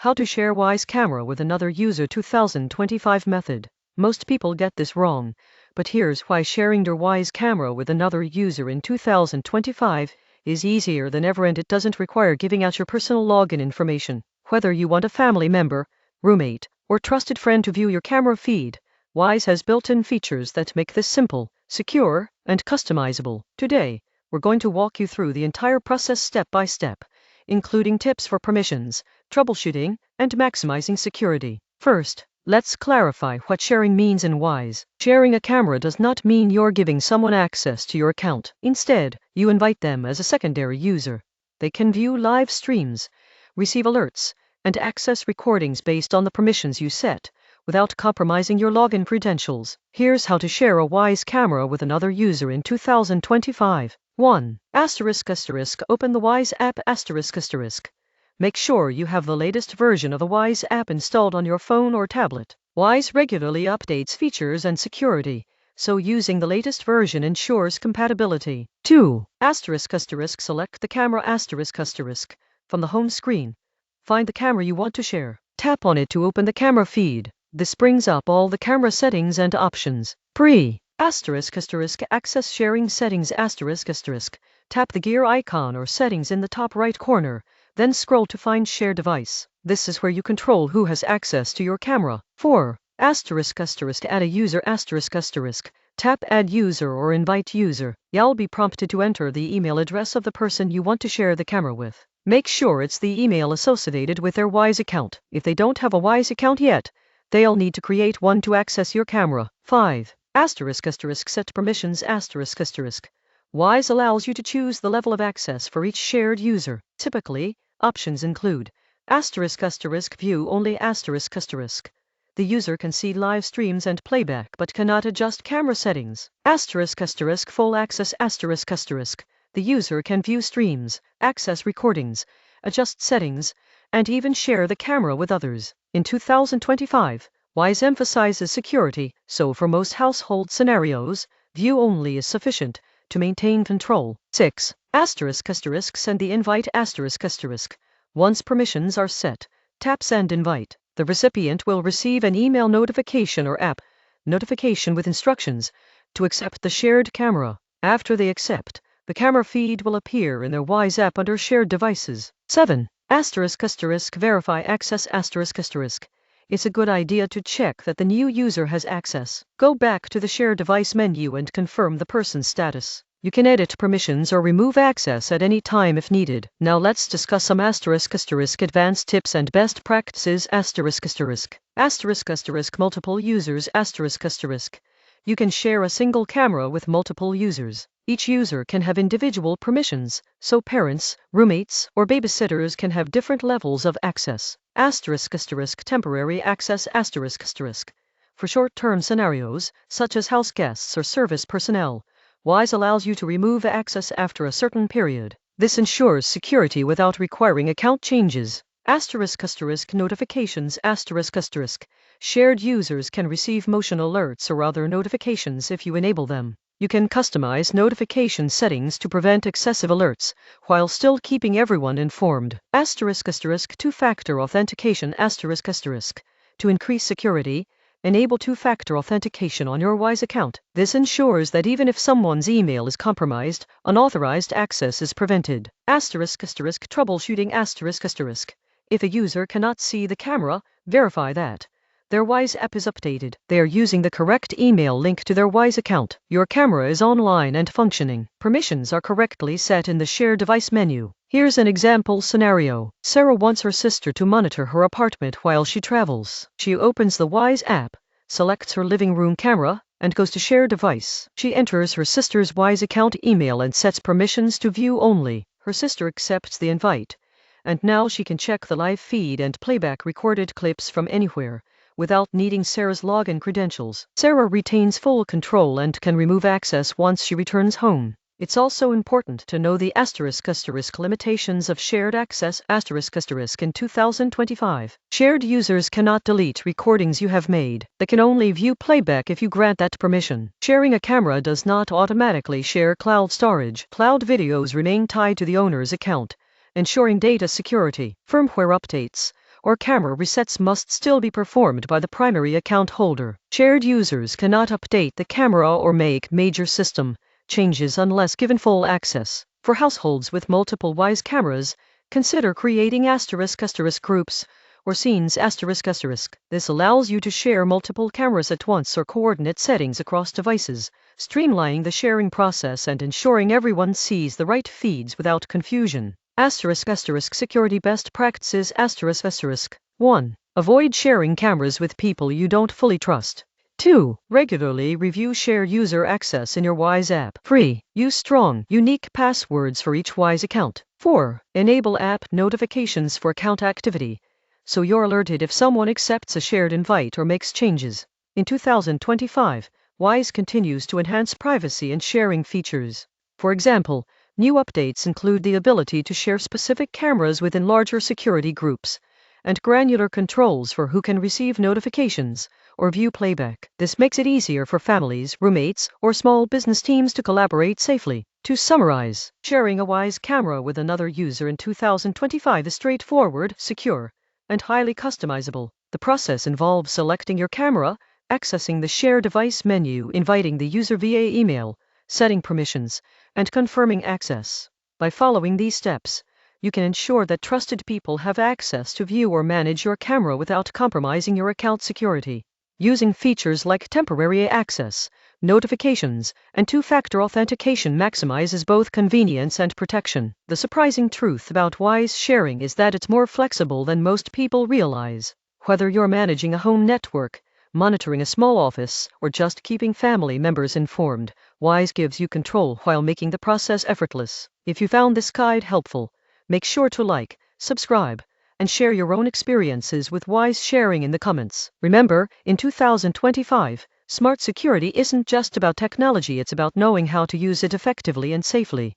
How to share Wise Camera with another user 2025 method. Most people get this wrong, but here's why sharing your Wise Camera with another user in 2025 is easier than ever, and it doesn't require giving out your personal login information. Whether you want a family member, roommate, or trusted friend to view your camera feed, Wise has built-in features that make this simple, secure, and customizable. Today, we're going to walk you through the entire process step by step, including tips for permissions, troubleshooting, and maximizing security. First, let's clarify what sharing means in Wise. Sharing a camera does not mean you're giving someone access to your account. Instead, you invite them as a secondary user. They can view live streams, receive alerts, and access recordings based on the permissions you set, without compromising your login credentials. Here's how to share a Wise Camera with another user in 2025. 1. Open the Wise app. Make sure you have the latest version of the Wise app installed on your phone or tablet. Wise regularly updates features and security, so using the latest version ensures compatibility. 2. Select the camera from the home screen. Find the camera you want to share. Tap on it to open the camera feed. This brings up all the camera settings and options. Access sharing settings. Tap the gear icon or settings in the top right corner, then scroll to find share device. This is where you control who has access to your camera. 4. Add a user. Tap add user or invite user. You'll be prompted to enter the email address of the person you want to share the camera with. Make sure it's the email associated with their Wise account. If they don't have a Wise account yet, they'll need to create one to access your camera. 5. Set permissions. Wise allows you to choose the level of access for each shared user. Typically, options include view only. The user can see live streams and playback but cannot adjust camera settings. Full access. The user can view streams, access recordings, adjust settings, and even share the camera with others. In 2025, Wise emphasizes security, so for most household scenarios, view only is sufficient to maintain control. 6. Send the invite. Once permissions are set, tap send invite. The recipient will receive an email notification or app notification with instructions to accept the shared camera. After they accept, the camera feed will appear in their Wise app under shared devices. 7. Verify access. It's a good idea to check that the new user has access. Go back to the share device menu and confirm the person's status. You can edit permissions or remove access at any time if needed. Now let's discuss some advanced tips and best practices. Multiple users. You can share a single camera with multiple users. Each user can have individual permissions, so parents, roommates, or babysitters can have different levels of access. Temporary access. For short-term scenarios, such as house guests or service personnel, Wise allows you to remove access after a certain period. This ensures security without requiring account changes. Notifications. Shared users can receive motion alerts or other notifications if you enable them. You can customize notification settings to prevent excessive alerts, while still keeping everyone informed. Two-factor authentication. To increase security, enable two-factor authentication on your Wise account. This ensures that even if someone's email is compromised, unauthorized access is prevented. Troubleshooting. If a user cannot see the camera, verify that their Wise app is updated. They are using the correct email link to their Wise account. Your camera is online and functioning. Permissions are correctly set in the Share Device menu. Here's an example scenario. Sarah wants her sister to monitor her apartment while she travels. She opens the Wise app, selects her living room camera, and goes to Share Device. She enters her sister's Wise account email and sets permissions to view only. Her sister accepts the invite, and now she can check the live feed and playback recorded clips from anywhere, without needing Sarah's login credentials. Sarah retains full control and can remove access once she returns home. It's also important to know the limitations of shared access. In 2025, shared users cannot delete recordings you have made. They can only view playback if you grant that permission. Sharing a camera does not automatically share cloud storage. Cloud videos remain tied to the owner's account, ensuring data security. Firmware updates. or camera resets must still be performed by the primary account holder. Shared users cannot update the camera or make major system changes unless given full access. For households with multiple Wyze cameras, consider creating *** groups or scenes ***. This allows you to share multiple cameras at once or coordinate settings across devices, streamlining the sharing process and ensuring everyone sees the right feeds without confusion. *** Security best practices ***. 1. Avoid sharing cameras with people you don't fully trust. 2. Regularly review share user access in your Wyze app. 3. Use strong, unique passwords for each Wyze account. 4. Enable app notifications for account activity, so you're alerted if someone accepts a shared invite or makes changes. In 2025, Wyze continues to enhance privacy and sharing features. For example, new updates include the ability to share specific cameras within larger security groups, and granular controls for who can receive notifications or view playback. This makes it easier for families, roommates, or small business teams to collaborate safely. To summarize, sharing a Wyze camera with another user in 2025 is straightforward, secure, and highly customizable. The process involves selecting your camera, accessing the Share Device menu, inviting the user via email, setting permissions, and confirming access. By following these steps, you can ensure that trusted people have access to view or manage your camera without compromising your account security. Using features like temporary access, notifications, and two-factor authentication maximizes both convenience and protection. The surprising truth about Wyze sharing is that it's more flexible than most people realize. Whether you're managing a home network, monitoring a small office, or just keeping family members informed, Wyze gives you control while making the process effortless. If you found this guide helpful, make sure to like, subscribe, and share your own experiences with Wyze sharing in the comments. Remember, in 2025, smart security isn't just about technology, it's about knowing how to use it effectively and safely.